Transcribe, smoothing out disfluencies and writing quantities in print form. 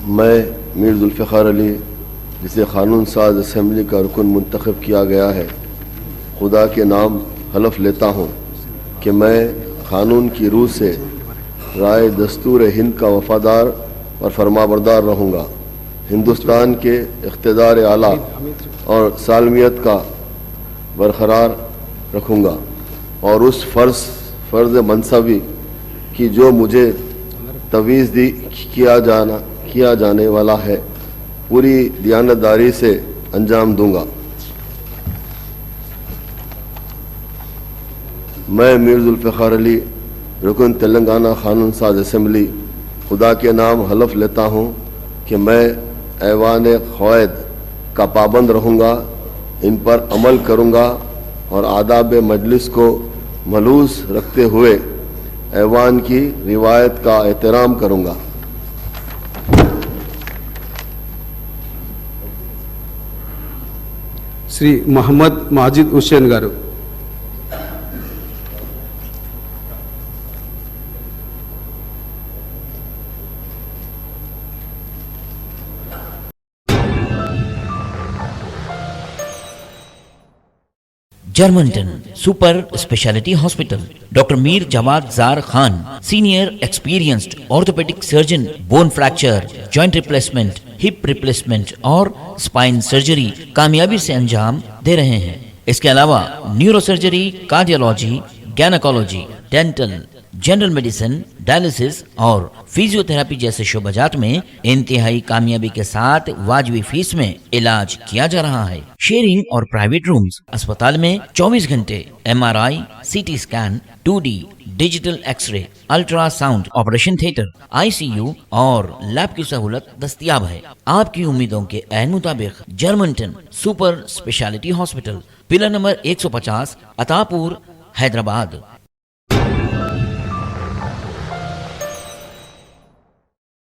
मैं मीर जुल्फ़िकार अली, जिसे क़ानून साज असम्बली का रुकन मुंतखब किया गया है, खुदा के नाम हलफ लेता हूँ कि मैं क़ानून की रूह से राय दस्तूर हिंद का वफ़ादार और फरमाबरदार रहूँगा, हिंदुस्तान के इक़्तिदार आला और सालमियत का बरकरार रखूँगा और उस फ़र्ज़ मनसबी की जो मुझे तवीज़ किया जाने वाला है पूरी दियानतदारी से अंजाम दूंगा। मैं मीर जुल्फ़िकार अली, रुकन तेलंगाना क़ानून साज असम्बली, खुदा के नाम हलफ लेता हूँ कि मैं ऐवान क़वायद का पाबंद रहूँगा, इन पर अमल करूँगा और आदाब मजलिस को मलूस रखते हुए ऐवान की रिवायत का एहतराम करूँगा। Shri Mohammed Majid Hussain garu. Germanten super speciality hospital, doctor Mir Jawad Zar Khan, senior experienced orthopaedic surgeon, bone fracture, joint replacement, hip replacement और स्पाइन सर्जरी कामयाबी से अंजाम दे रहे हैं। इसके अलावा neuro surgery, cardiology, gynaecology, dental, general medicine, dialysis और फिजियोथेरेपी जैसे शोबाजात में इंतहाई कामयाबी के साथ वाजबी फीस में इलाज किया जा रहा है। शेयरिंग और प्राइवेट रूम्स, अस्पताल में 24 घंटे MRI, CT scan, 2D digital x-ray, ultrasound, operation theatre, ICU और लैब की सहूलत दस्तयाब है। आपकी उम्मीदों के ऐन मुताबिक Germanten super speciality hospital, pillar number 150, Attapur, Hyderabad.